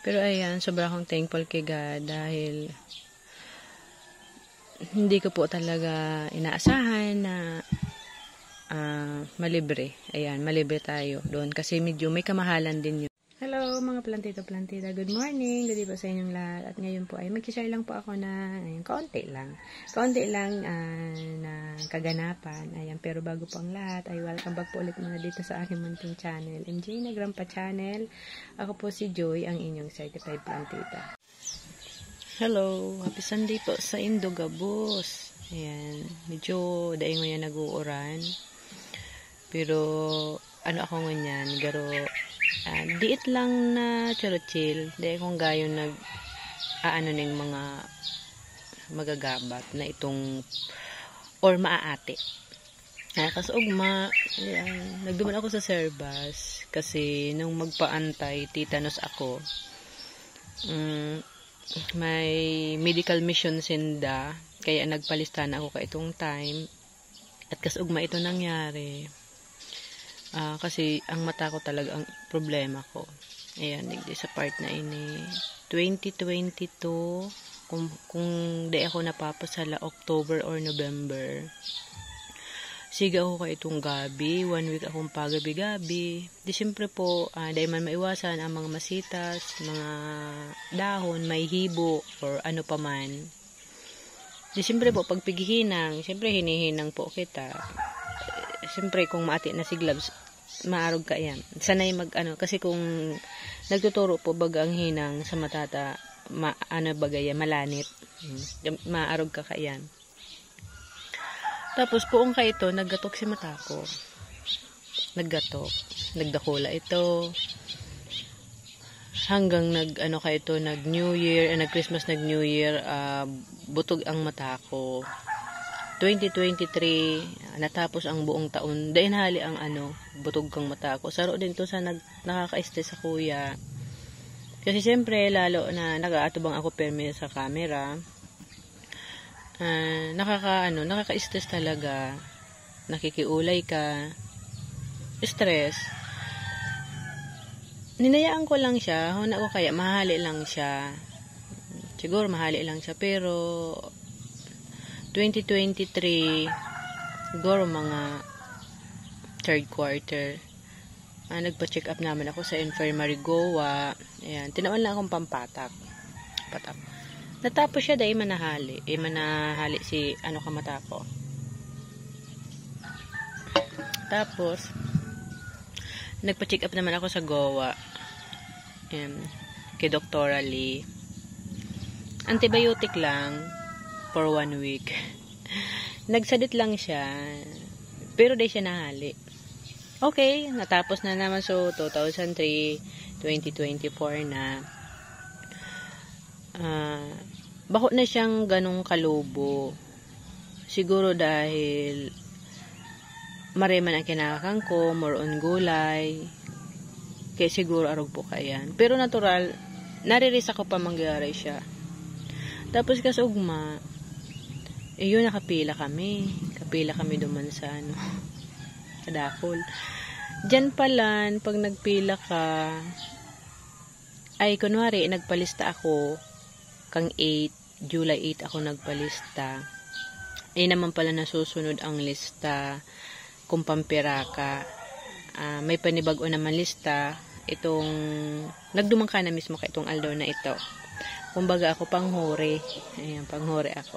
Pero ayan, sobrang akong thankful kay God dahil hindi ko po talaga inaasahan na malibre. Ayan, malibre tayo doon kasi medyo may kamahalan din yun. Hello mga plantito-plantita, good morning, good po sa inyong lahat. At ngayon po ay mag-share lang po ako na kaunti lang na kaganapan. Ayan, pero bago po ang lahat ay welcome back po ulit muna dito sa aking munting channel, MJ na Grandpa Channel. Ako po si Joy, ang inyong certified plantita. Hello, happy Sunday po sa Indogabos. Ayan, medyo daing ngayon nag-uuran. Pero ano ako nganyan, garo diit lang na chill, dahil kung gayon nag ning mga magagabat na itong or maaate. Kasugma, nagduman ako sa Servas kasi nung magpaantay tetanus ako. May medical mission sinda kaya nagpalista na ako ka itong time at kasugma ito nangyari. Kasi ang mata ko talaga ang problema ko. Ayan, digdi sa part na ini 2022 kung di ako napapasala October or November. Siga ako ka itong gabi, 1 week akong pagabi-gabi. Di siyempre po, dahil man maiwasan ang mga masitas, mga dahon, may hibo, or ano pa man. Di siyempre po, pag pighinang, siyempre hinihinang po kita. Siyempre, kung maati na si gloves, maarog ka yan. Sanay kasi kung nagtuturo po bagang hinang sa matata, bagay, malanit. Maarog ka yan. Tapos, poong ka ito, naggatok si mata ko. Nagdakula ito. Hanggang nag-New Year, nag-Christmas, nag-New Year, butog ang mata ko. 2023, natapos ang buong taon. Dahil hali ang butog kang mata ko. Saro din to sa nakaka-stress sa kuya. Kasi siyempre, lalo na nag-aatubang ako permi sa camera. Nakaka-stress talaga. Nakikiulay ka. Stress. Ninayaan ko lang siya. Huna ko kaya, mahali lang siya. Siguro mahali lang siya. Pero 2023 siguro mga third quarter nagpa-check up naman ako sa infirmary Goa. Ayan, tinawan lang akong patak. Natapos siya dahil manahali si kamata ko. Tapos nagpa-check up naman ako sa Goa. Ayan, kay Dr. Ali. Antibiotic lang for 1 week. Nagsadit lang siya. Pero di siya nahali. Okay, natapos na naman. So, 2003, 2024 na. Bako na siyang ganong kalubo. Siguro dahil mareman ang kinakakang ko, more on gulay. Kaya siguro arog po kayan. Pero natural, nariris ako pa mangyari siya. Tapos kasugma, yun, nakapila kami. Kapila kami duman sa Kadakol. Diyan pala, pag nagpila ka, ay kunwari, nagpalista ako, kang 8, July 8 ako nagpalista. Naman pala nasusunod ang lista, kung pampira ka. May panibago naman lista, itong, nagdumang ka na mismo ka itong aldaw na ito. Kumbaga ako panghuri. Ayan, panghuri ako.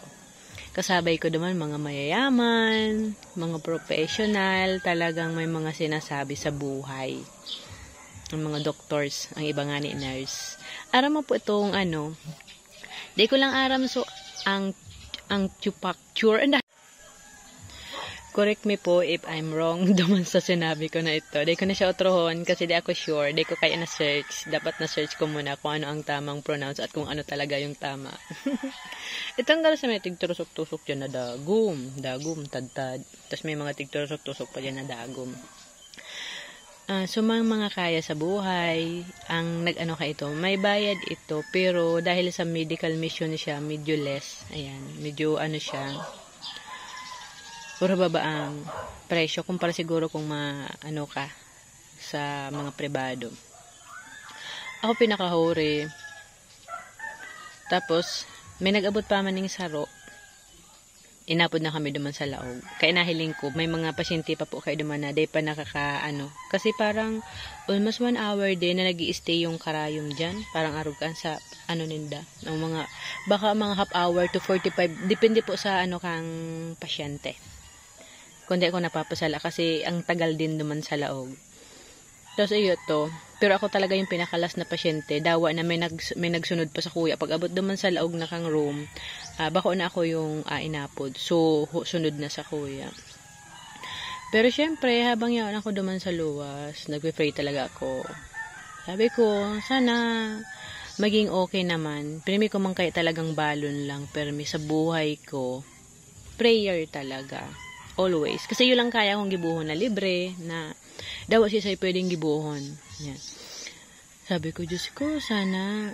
Kasabay ko naman mga mayayaman, mga professional, talagang may mga sinasabi sa buhay. Ang mga doctors, ang iba nga ni nurse. Aram mo po itong di ko lang aram so ang chupacture. Correct me po if I'm wrong duman sa sinabi ko na ito. Di ko na siya utrohon kasi di ako sure. Di ko kaya na-search. Dapat na-search ko muna kung ano ang tamang pronounce at kung ano talaga yung tama. Itong gano'n sa may tigturusok-tusok dyan na dagum, tad-tad. Tapos may mga tigturusok-tusok pa dyan na dagum. So, mga kaya sa buhay, ang ka ito, may bayad ito, pero dahil sa medical mission siya, medyo less. Ayan, medyo siya, puro baba ang presyo kumpara siguro kung ka sa mga pribado. Ako pinakahuri. Tapos, may nag-abot pa man ng saro. Inapod na kami duman sa laog. Kaya nahiling ko, may mga pasyente pa po kayo duman na, day pa nakakaano. Kasi parang, almost 1 hour din na nag-i-stay yung karayom dyan. Parang arugan sa, ninda. Ng mga, baka mga half hour to 45, depende po sa kang pasyente. Kundi ako napapasala kasi ang tagal din duman sa laog. Tapos iyo to. Pero ako talaga yung pinakalas na pasyente. Dawa na may nagsunod pa sa kuya. Pag abot naman sa laog na kang room, bako na ako yung inapod. So, sunod na sa kuya. Pero syempre, habang yaon ako duman sa luwas, nagpe-pray talaga ako. Sabi ko, sana maging okay naman. Pero may kumangkay talagang balon lang. Pero may sa buhay ko, prayer talaga. Always. Kasi yun lang kaya kong gibuhon na libre, na daw siya sa'yo pwedeng gibuhon. Yan. Sabi ko, Diyos ko, sana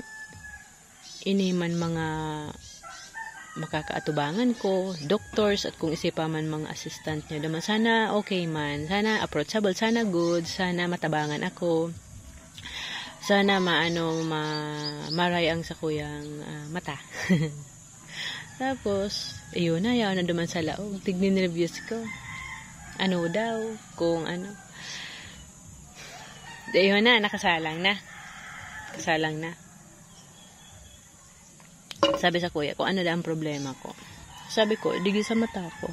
iniman mga makakaatubangan ko, doctors, at kung isipa man mga assistant niya naman, sana okay man, sana approachable, sana good, sana matabangan ako, sana marayang sa kuyang mata. Tapos, ayun na, yaw na duman sa laog, tignin-reviews ko. Ano daw, kung ano. Ayun na, nakasalang na. Kasalang na. Sabi sa kuya ko, ano na ang problema ko? Sabi ko, digi sa mata ko.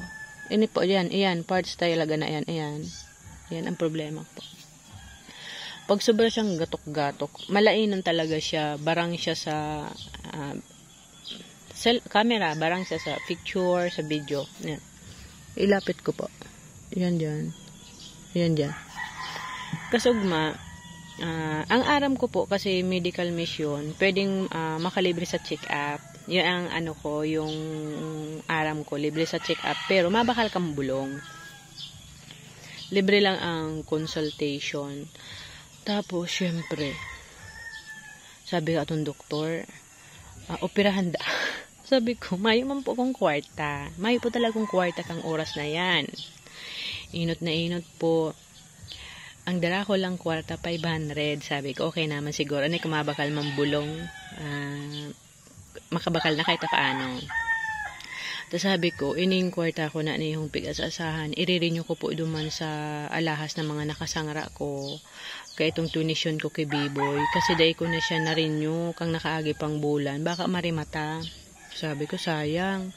Ini po, yan, parts talaga na yan, ayan. Yan ang problema ko. Pag sobra siyang gatok-gatok, malainan talaga siya, barang siya sa camera, barang siya sa picture, sa video. Yan. Ilapit ko po. Yan dyan. Yan dyan. Kasugma, ang aram ko po kasi medical mission, pwedeng makalibre sa check-up. Yun ang yung aram ko, libre sa check-up. Pero mabakal kang bulong. Libre lang ang consultation. Tapos, syempre, sabi ka atong doktor, operahan da. Sabi ko, mayo man po kong kwarta. Mayo po talagang kwarta kang oras na yan. Inot na inot po. Ang dala ko lang kwarta 500. Sabi ko, okay naman siguro. Ano kumabakal mang bulong. Makabakal na kahit paano. Tapos sabi ko, ining kwarta ko na yung pigas-asahan. Iririnyo ko po duman sa alahas ng mga nakasangra ko. Kaya itong tuition ko kay B-Boy. Kasi day ko na siya na-renew kang nakaagi pang bulan. Baka marimata. Sabi ko, sayang.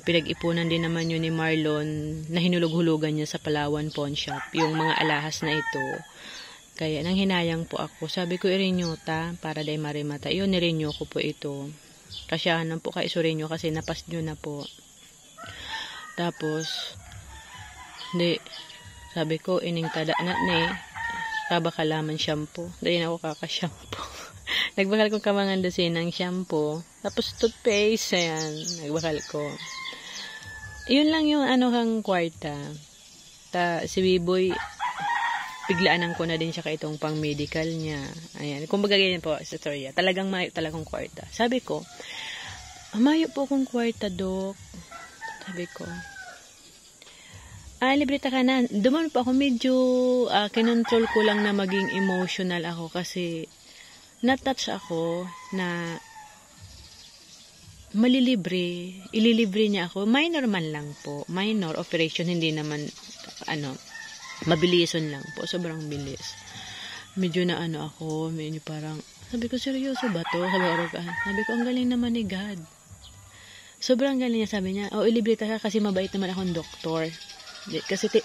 Pinag-ipunan din naman yun ni Marlon na hinulog-hulugan niya sa Palawan Pawn Shop yung mga alahas na ito. Kaya nang hinayang po ako, sabi ko i-renew ta para day marimata. Yun, ni-renew ko po ito. Kasyahan po kay i-renew kasi napas nyo na po. Tapos sabi ko ining tada na kabakalaman shampoo. Dahil ako kaka-shampoo. Nagbakal ko kamangan dosin ng shampoo. Tapos toothpaste, ayan. Nagbakal ko. Yun lang yung kang kwarta. Si B-Boy, piglaanan ko na din siya kaitong pang medical niya. Ayan. Kung baga ganyan po, sa storya. Talagang mayo talagang kwarta. Sabi ko, mayo po kong kwarta, Dok. Sabi ko, libreta ka na. Duman po ako, medyo kinontrol ko lang na maging emotional ako kasi na-touch ako na ililibre niya ako. Minor man lang po. Minor operation, hindi naman, mabilison lang po. Sobrang bilis. Medyo na ako, medyo parang, sabi ko, seryoso ba to? Sabi ko, ang galing naman ni God. Sobrang galing niya, sabi niya, ilibre ka kasi mabait naman akong doktor. Kasi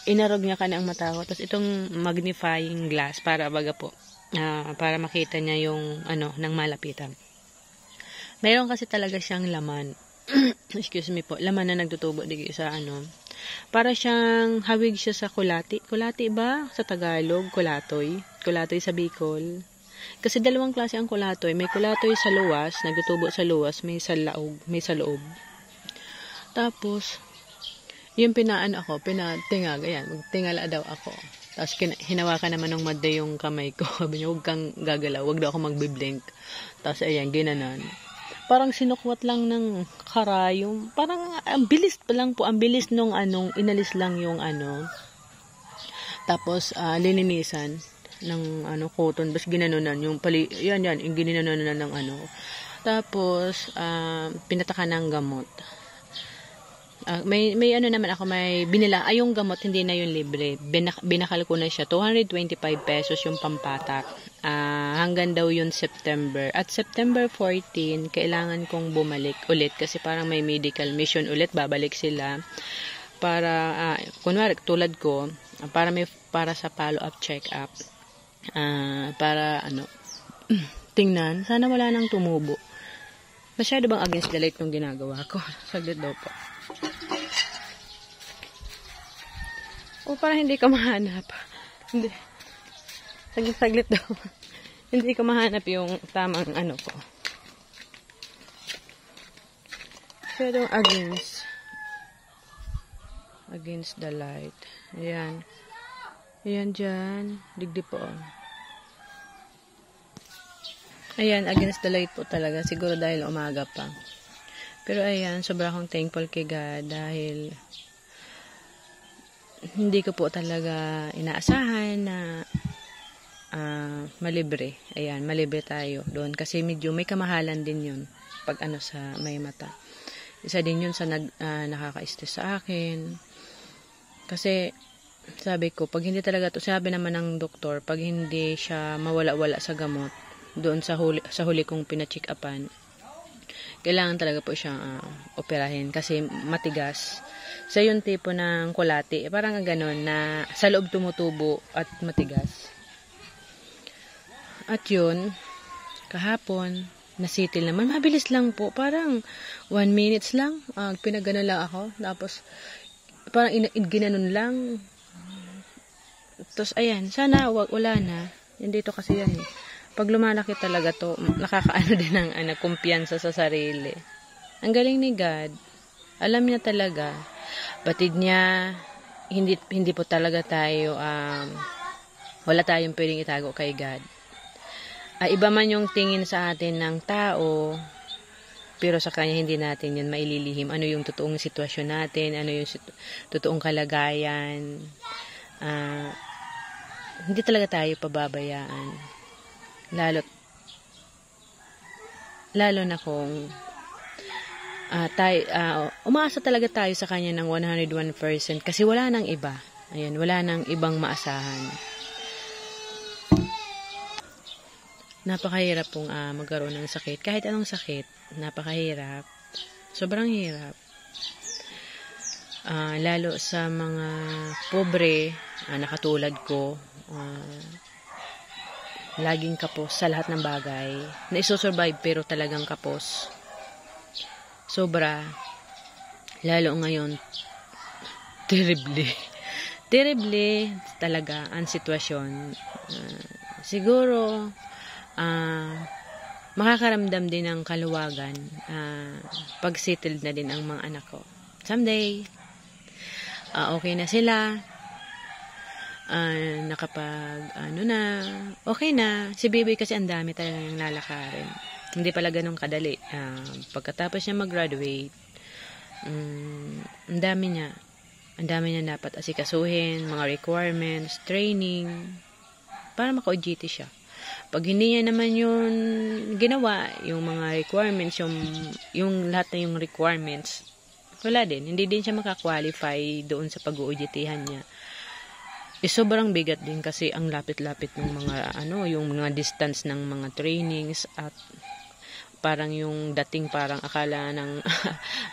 inarog niya ka na ang mata ko. Tapos itong magnifying glass para baga po, para makita niya yung ng malapitan. Mayroon kasi talaga siyang laman. Excuse me po. Laman na nagtutubo dito sa para siyang hawig siya sa kulati. Kulati ba? Sa Tagalog, kulatoy. Kulatoy sa Bicol. Kasi dalawang klase ang kulatoy. May kulatoy sa luwas, nagtutubo sa luwas, may sa loob. Tapos, yung pinatingag, ayan, magtingala daw ako. Tapos hinawakan naman ng madda yung kamay ko. Sabi niya, huwag kang gagalaw, huwag daw ako magbiblink. Tapos ayan, ginanon. Parang sinukwat lang ng karayom. Parang ang bilis pa lang po. Ang bilis nung inalis lang yung Tapos lininisan. ng cotton, bas ginanunan yung yan, yung gininanunan ng Tapos, pinatakan ng gamot. May naman ako, may binila, yung gamot, hindi na yung libre. Binakal ko na siya, 225 pesos yung pampatak. Hanggang daw yun September. At September 14, kailangan kong bumalik ulit kasi parang may medical mission ulit, babalik sila. Para, kunwari, tulad ko, para sa follow-up check-up. Para, tingnan, sana wala nang tumubo. Masyado bang against the light nung ginagawa ko? Saglit daw po. Para hindi ka mahanap. Hindi. Saglit daw. Hindi ka mahanap yung tamang ko. Pero against the light. Ayan. Ayan dyan. Digdi po. Ayan, against the light po talaga. Siguro dahil umaga pa. Pero ayan, sobrang akong thankful kay God dahil hindi ko po talaga inaasahan na malibre. Ayan, malibre tayo doon. Kasi medyo may kamahalan din yun pag sa may mata. Isa din yun sa nakaka-stress sa akin. Kasi sabi ko, pag hindi talaga to, sabi naman ng doktor, pag hindi siya mawala-wala sa gamot, doon sa huli kong pina-check upan, kailangan talaga po siyang operahin kasi matigas. Sa yung tipo ng kulati, parang ganon na sa loob tumutubo at matigas. At yun, kahapon, nasitil naman. Mabilis lang po, parang 1 minutes lang. Pinagano lang ako. Tapos, parang ginanon lang. Tapos, ayan, sana wala na. Hindi to kasi yan eh. Pag lumalaki talaga to, nakakaano din ng kumpiyansa sa sarili. Ang galing ni God. Alam niya talaga. Batid niya, hindi po talaga tayo, wala tayong pwedeng itago kay God. Iba man yung tingin sa atin ng tao, pero sa Kanya hindi natin yan maililihim. Ano yung totoong sitwasyon natin, ano yung totoong kalagayan. Hindi talaga tayo pababayaan. Lalo na kung umaasa talaga tayo sa Kanya ng 101% kasi wala nang iba. Ayan, wala nang ibang maasahan. Napakahirap pong magkaroon ng sakit. Kahit anong sakit, napakahirap. Sobrang hirap. Lalo sa mga pobre, nakatulad ko, laging kapos sa lahat ng bagay. Na isosurvive pero talagang kapos. Sobra. Lalo ngayon, terrible talaga ang sitwasyon. Siguro, makakaramdam din ng kaluwagan pag settled na din ang mga anak ko. Someday, okay na sila. Okay na. Si baby kasi ang dami talaga yung lalakarin. Hindi pala ganun kadali. Pagkatapos niya mag-graduate, ang dami niya dapat asikasuhin, mga requirements, training, para maka-OJT siya. Pag hindi niya naman yun ginawa, yung mga requirements, yung lahat na yung requirements, wala din. Hindi din siya makakwalify doon sa pag-OJT-han niya. Sobrang bigat din kasi ang lapit-lapit ng mga yung mga distance ng mga trainings at parang yung dating parang akala ng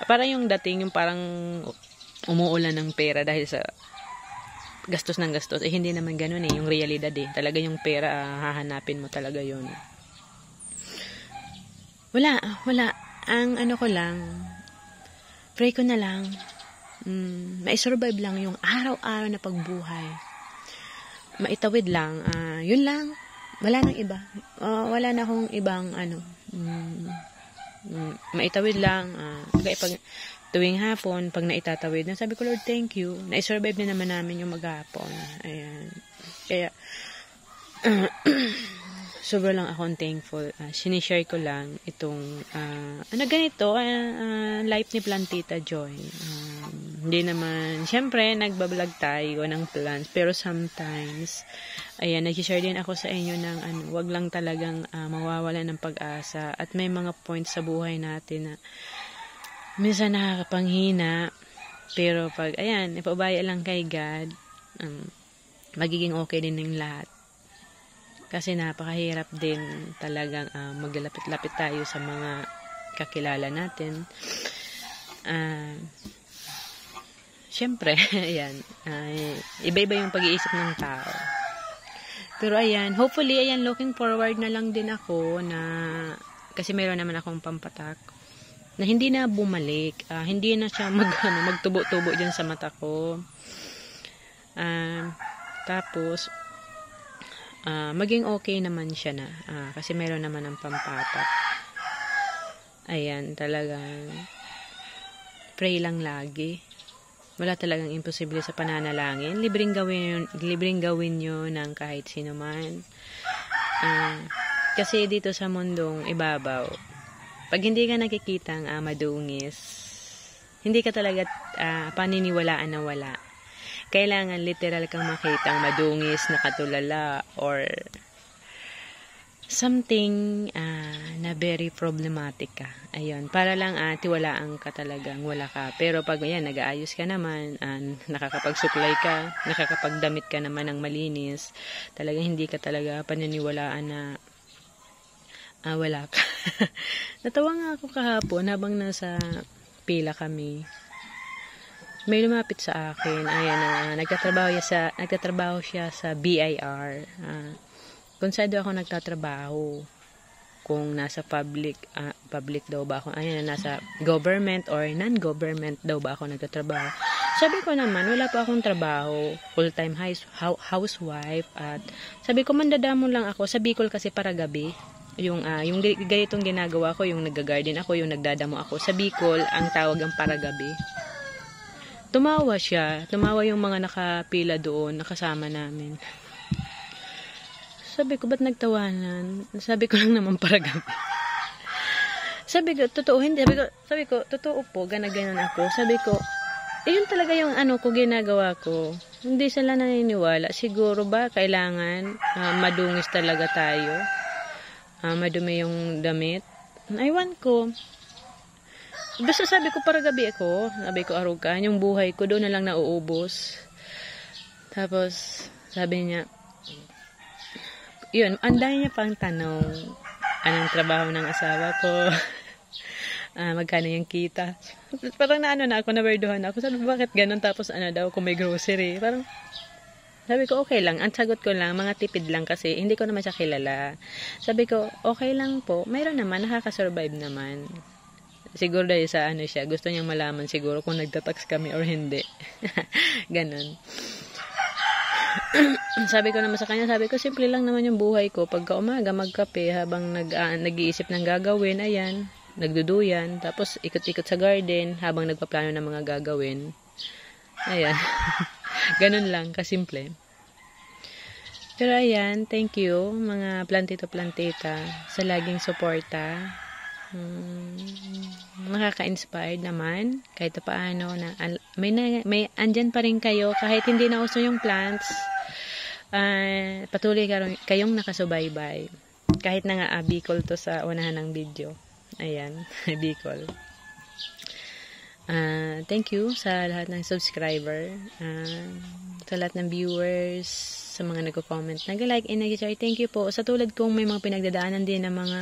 parang yung dating yung parang umuulan ng pera dahil sa gastos ng gastos. Hindi naman ganoon yung realidad talaga yung pera hahanapin mo talaga yun. Wala ang ko lang, pray ko na lang mai-survive lang yung araw-araw na pagbuhay. Maitawid lang, yun lang. Wala nang iba. Wala na akong ibang maitawid lang. Kaya pag tuwing hapon, pag naitatawid na, sabi ko, Lord, thank you. Na-survive na naman namin yung maghapon. Ayan. Kaya, sobrang lang akong thankful. Sinishare ko lang itong, ganito, life ni Plantita Joy. Hindi naman, syempre, nagbablog tayo ng plans, pero sometimes, ayan, nag-share din ako sa inyo ng wag lang talagang mawawala ng pag-asa. At may mga points sa buhay natin na minsan nakakapanghina, pero pag, ayan, ipabaya lang kay God, magiging okay din ng lahat. Kasi napakahirap din talagang maglalapit-lapit tayo sa mga kakilala natin. Siyempre, ayan, iba-iba yung pag-iisip ng tao. Pero ayan, hopefully, ayan, looking forward na lang din ako na, kasi meron naman akong pampatak, na hindi na bumalik, hindi na siya magtubo-tubo dyan sa mata ko. Tapos, maging okay naman siya na, kasi meron naman ng pampatak. Ayan, talagang, pray lang lagi. Wala talagang imposible sa pananalangin. Libreng gawin nyo ng kahit sino man. Kasi dito sa mundong ibabaw, pag hindi ka nakikitang madungis, hindi ka talaga paniniwalaan na wala. Kailangan literal kang makitang madungis, nakatulala, or something na very problematic ka. Ayun, para lang tiwalaan ka talagang wala ka. Pero pag yan, nag-aayos ka naman, nakakapagsuklay ka, nakakapagdamit ka naman ng malinis, talagang hindi ka talaga paniniwalaan na wala ka. Natawa nga ako kahapon habang nasa pila kami. May lumapit sa akin. Ayan, nagtatrabaho siya sa BIR. Kung saan ako nagtatrabaho, kung nasa public daw ba ako, nasa government or non-government daw ba ako nagtatrabaho. Sabi ko naman, wala pa akong trabaho, full-time housewife, at sabi ko, mandadamo lang ako, sa Bicol kasi para gabi, yung ganitong ginagawa ko, yung nag-garden ako, yung nagdadamo ako, sa Bicol, ang tawag ang para gabi. Tumawa yung mga nakapila doon, nakasama namin. Sabi ko, ba't nagtawanan? Sabi ko lang naman para gabi. Sabi ko, totoo, hindi. Sabi ko, totoo po, ganyan ako. Sabi ko, yun talaga yung ko ginagawa ko. Hindi sila naniniwala. Siguro ba, kailangan madungis talaga tayo? Madumi yung damit? Aywan ko. Basta sabi ko, para gabi ako. Sabi ko, arugan, yung buhay ko, doon na lang nauubos. Tapos, sabi niya, yun, ang dami niya pang tanong, anong trabaho ng asawa ko, magkano yung kita. Parang na ako, nawerduhan ako. Sabi, bakit ganun? Tapos daw, kung may grocery. Parang, sabi ko, okay lang. Ang sagot ko lang, mga tipid lang kasi hindi ko naman siya kilala. Sabi ko, okay lang po. Mayroon naman, nakaka-survive naman. Siguro dahil sa siya, gusto niyang malaman siguro kung nagtatax kami or hindi. Ganun. Sabi ko naman sa kanya, simple lang naman yung buhay ko. Pagka umaga, magkape, habang nag-iisip ng gagawin, ayan, nagduduyan, tapos ikot-ikot sa garden, habang nagpaplano ng mga gagawin. Ayan. Ganun lang, kasimple. Pero ayan, thank you, mga plantito-plantita, sa laging suporta. Nakaka-inspired naman kahit paano na may andyan pa rin kayo kahit hindi na uso yung plants. Patuloy kayong nakasubaybay kahit na nga Bicol to sa unahan ng video. Ayan, Bicol. Thank you sa lahat ng subscriber, sa lahat ng viewers, sa mga nagko-comment, nag-like and nag-share. Thank you po. Sa tulad kong may mga pinagdadaanan din ng mga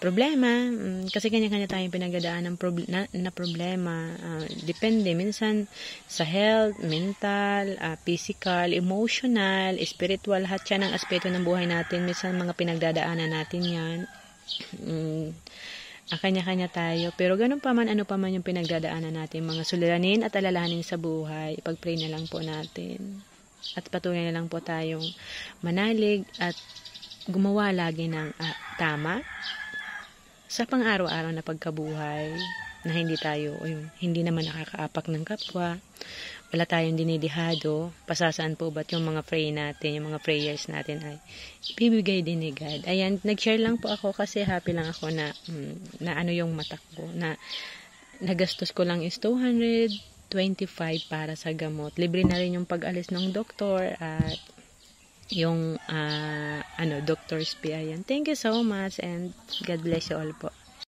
problema, kasi kanya-kanya tayong pinagdadaanan na problema. Depende. Minsan sa health, mental, physical, emotional, spiritual, lahat siya ng aspeto ng buhay natin. Minsan mga pinagdadaanan natin yan. Kanya-kanya tayo. Pero ganun pa man, ano pa man yung pinagdadaanan natin, mga suliranin at alalahanin sa buhay, ipag-pray na lang po natin. At patuloy na lang po tayong manalig at gumawa lagi ng tama sa pang-araw-araw na pagkabuhay, na hindi naman nakakaapak ng kapwa, wala tayong dinidihado. Pasasaan po ba't yung mga pray natin, yung mga prayers natin ay ibibigay din ni God. Ayan, nag-share lang po ako kasi happy lang ako na yung mata ko, na nagastos ko lang is 200 25 para sa gamot. Libre na rin yung pag-alis ng doktor at yung doctor's fee. Ayan. Thank you so much and God bless you all po.